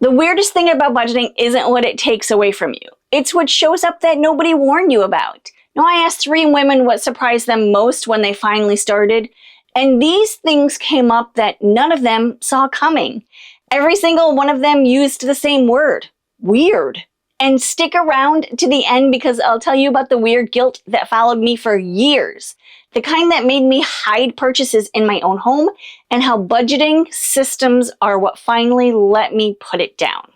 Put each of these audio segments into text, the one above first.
The weirdest thing about budgeting isn't what it takes away from you. It's what shows up that nobody warned you about. Now, I asked 3 women what surprised them most when they finally started, and these things came up that none of them saw coming. Every single one of them used the same word, weird. And stick around to the end because I'll tell you about the weird guilt that followed me for years. The kind that made me hide purchases in my own home, and how budgeting systems are what finally let me put it down.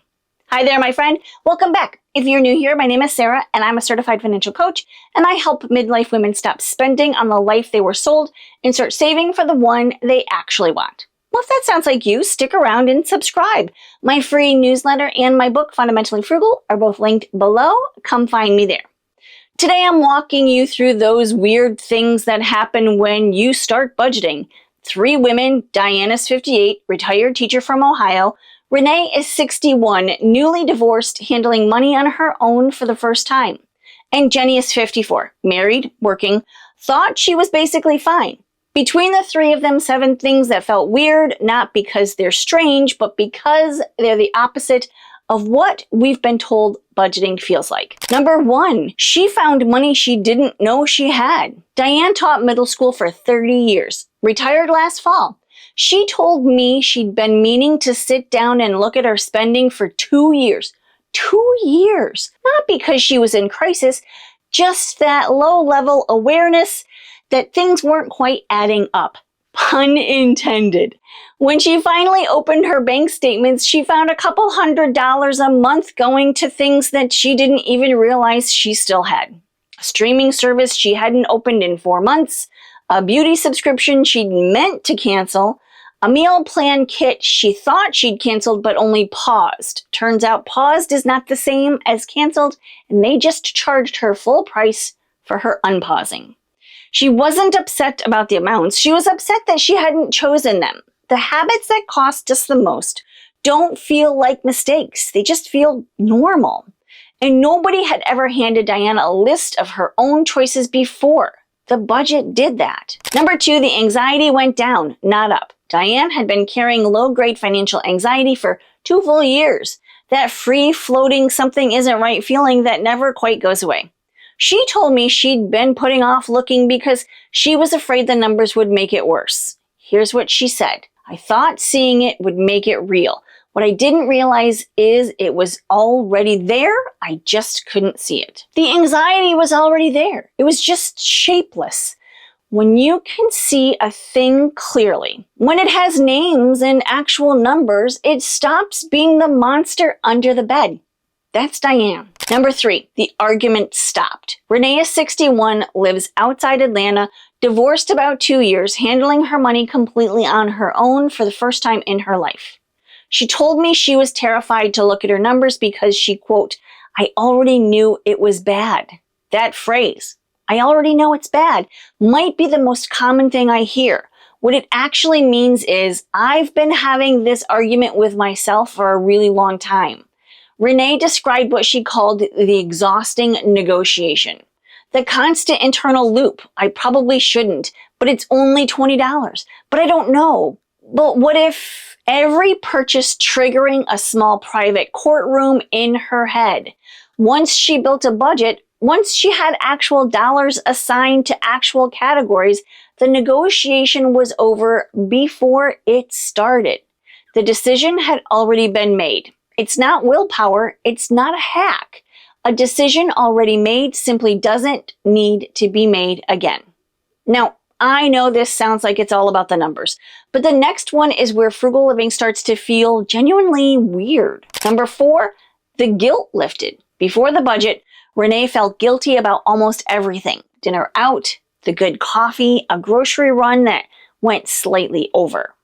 Hi there, my friend. Welcome back. If you're new here, my name is Sarah, and I'm a certified financial coach, and I help midlife women stop spending on the life they were sold and start saving for the one they actually want. Well, if that sounds like you, stick around and subscribe. My free newsletter and my book, Fundamentally Frugal, are both linked below. Come find me there. Today, I'm walking you through those weird things that happen when you start budgeting. 3 women, Diana's 58, retired teacher from Ohio. Renee is 61, newly divorced, handling money on her own for the first time. And Jenny is 54, married, working, thought she was basically fine. Between the 3 of them, 7 things that felt weird, not because they're strange, but because they're the opposite of what we've been told budgeting feels like. Number 1, she found money she didn't know she had. Diane taught middle school for 30 years, retired last fall. She told me she'd been meaning to sit down and look at her spending for 2 years. 2 years! Not because she was in crisis, just that low-level awareness that things weren't quite adding up. Pun intended. When she finally opened her bank statements, she found a couple $100s a month going to things that she didn't even realize she still had. A streaming service she hadn't opened in 4 months, a beauty subscription she'd meant to cancel, a meal plan kit she thought she'd canceled but only paused. Turns out paused is not the same as canceled, and they just charged her full price for her unpausing. She wasn't upset about the amounts. She was upset that she hadn't chosen them. The habits that cost us the most don't feel like mistakes. They just feel normal. And nobody had ever handed Diana a list of her own choices before. The budget did that. Number 2, the anxiety went down, not up. Diane had been carrying low-grade financial anxiety for 2 full years. That free-floating something isn't right feeling that never quite goes away. She told me she'd been putting off looking because she was afraid the numbers would make it worse. Here's what she said. I thought seeing it would make it real. What I didn't realize is it was already there. I just couldn't see it. The anxiety was already there. It was just shapeless. When you can see a thing clearly, when it has names and actual numbers, it stops being the monster under the bed. That's Diane. Number 3, the argument stopped. Renee is 61, lives outside Atlanta, divorced about 2 years, handling her money completely on her own for the first time in her life. She told me she was terrified to look at her numbers because she, quote, I already knew it was bad. That phrase, I already know it's bad, might be the most common thing I hear. What it actually means is I've been having this argument with myself for a really long time. Renee described what she called the exhausting negotiation. The constant internal loop. I probably shouldn't, but it's only $20. But I don't know. But what if every purchase triggering a small private courtroom in her head? Once she built a budget, once she had actual dollars assigned to actual categories, the negotiation was over before it started. The decision had already been made. It's not willpower. It's not a hack. A decision already made simply doesn't need to be made again. Now, I know this sounds like it's all about the numbers, but the next one is where frugal living starts to feel genuinely weird. Number 4, the guilt lifted. Before the budget, Renee felt guilty about almost everything. Dinner out, the good coffee, a grocery run that went slightly over.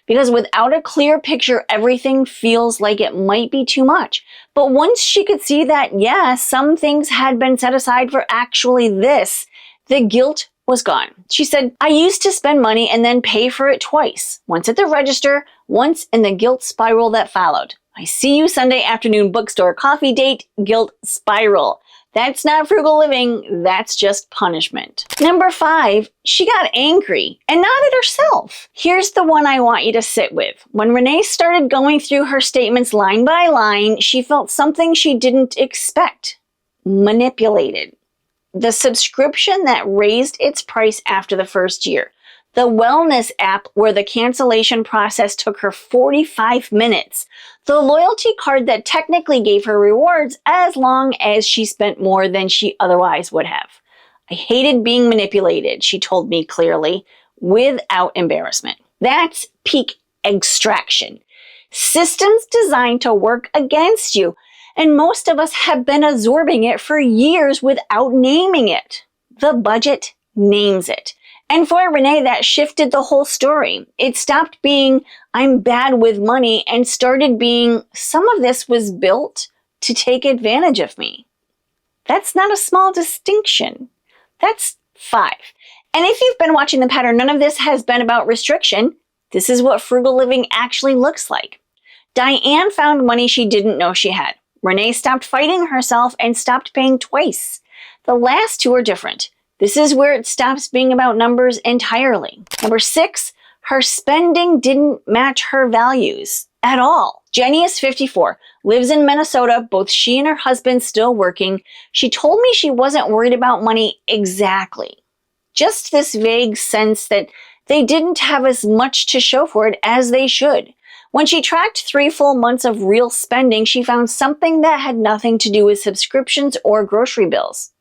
Because without a clear picture, everything feels like it might be too much. But once she could see that, yes, some things had been set aside for actually this, the guilt was gone. She said, I used to spend money and then pay for it twice. Once at the register, once in the guilt spiral that followed. I see you Sunday afternoon bookstore coffee date, guilt spiral. That's not frugal living, that's just punishment. Number 5, she got angry, and not at herself. Here's the one I want you to sit with. When Renee started going through her statements line by line, she felt something she didn't expect. Manipulated. The subscription that raised its price after the first year. The wellness app where the cancellation process took her 45 minutes. The loyalty card that technically gave her rewards as long as she spent more than she otherwise would have. I hated being manipulated, she told me clearly, without embarrassment. That's peak extraction. Systems designed to work against you, and most of us have been absorbing it for years without naming it. The budget names it. And for Renee, that shifted the whole story. It stopped being, I'm bad with money, and started being, some of this was built to take advantage of me. That's not a small distinction. That's 5. And if you've been watching the pattern, none of this has been about restriction. This is what frugal living actually looks like. Diane found money she didn't know she had. Renee stopped fighting herself and stopped paying twice. The last 2 are different. This is where it stops being about numbers entirely. Number 6, her spending didn't match her values at all. Jenny is 54, lives in Minnesota, both she and her husband still working. She told me she wasn't worried about money exactly. Just this vague sense that they didn't have as much to show for it as they should. When she tracked 3 full months of real spending, she found something that had nothing to do with subscriptions or grocery bills.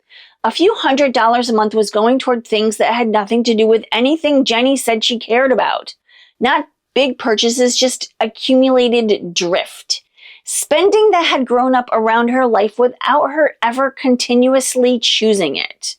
A few $100s a month was going toward things that had nothing to do with anything Jenny said she cared about. Not big purchases, just accumulated drift. Spending that had grown up around her life without her ever continuously choosing it.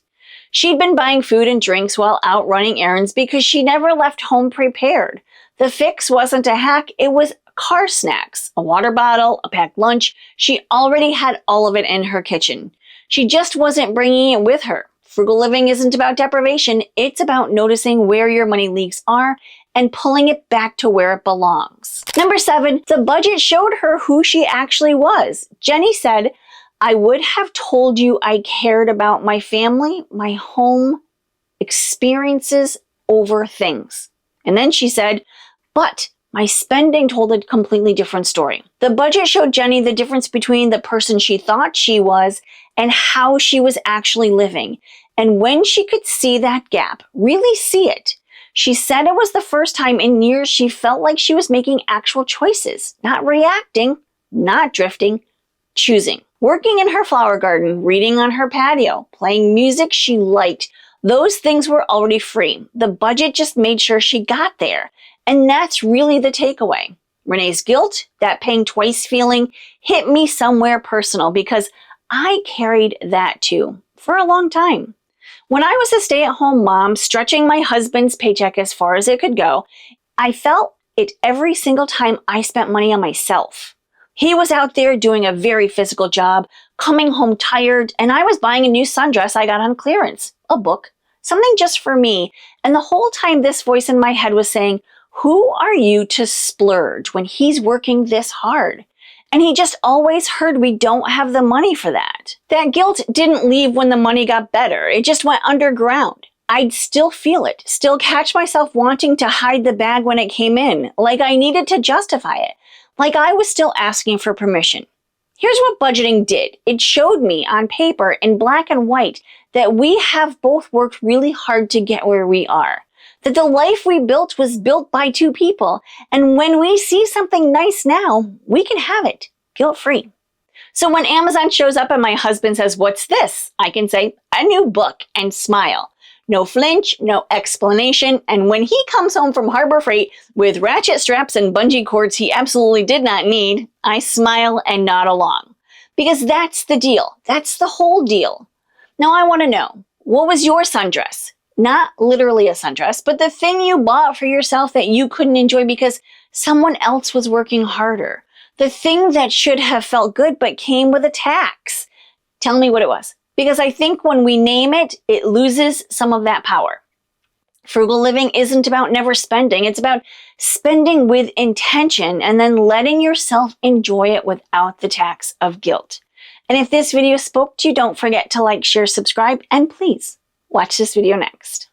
She'd been buying food and drinks while out running errands because she never left home prepared. The fix wasn't a hack, it was car snacks, a water bottle, a packed lunch. She already had all of it in her kitchen. She just wasn't bringing it with her. Frugal living isn't about deprivation, it's about noticing where your money leaks are and pulling it back to where it belongs. Number 7, the budget showed her who she actually was. Jenny said, I would have told you I cared about my family, my home, experiences over things. And then she said, but my spending told a completely different story. The budget showed Jenny the difference between the person she thought she was and how she was actually living. And when she could see that gap, really see it, she said it was the first time in years she felt like she was making actual choices, not reacting, not drifting, choosing. Working in her flower garden, reading on her patio, playing music she liked, those things were already free. The budget just made sure she got there. And that's really the takeaway. Renee's guilt, that paying twice feeling, hit me somewhere personal because I carried that too for a long time. When I was a stay-at-home mom, stretching my husband's paycheck as far as it could go, I felt it every single time I spent money on myself. He was out there doing a very physical job, coming home tired, and I was buying a new sundress I got on clearance, a book, something just for me. And the whole time this voice in my head was saying, who are you to splurge when he's working this hard? And he just always heard we don't have the money for that. That guilt didn't leave when the money got better. It just went underground. I'd still feel it, still catch myself wanting to hide the bag when it came in, like I needed to justify it, like I was still asking for permission. Here's what budgeting did. It showed me on paper in black and white that we have both worked really hard to get where we are. That the life we built was built by 2 people. And when we see something nice now, we can have it guilt-free. So when Amazon shows up and my husband says, what's this? I can say, a new book, and smile. No flinch, no explanation. And when he comes home from Harbor Freight with ratchet straps and bungee cords he absolutely did not need, I smile and nod along. Because that's the deal. That's the whole deal. Now I want to know, what was your sundress? Not literally a sundress, but the thing you bought for yourself that you couldn't enjoy because someone else was working harder. The thing that should have felt good but came with a tax. Tell me what it was. Because I think when we name it, it loses some of that power. Frugal living isn't about never spending. It's about spending with intention and then letting yourself enjoy it without the tax of guilt. And if this video spoke to you, don't forget to like, share, subscribe, and please watch this video next.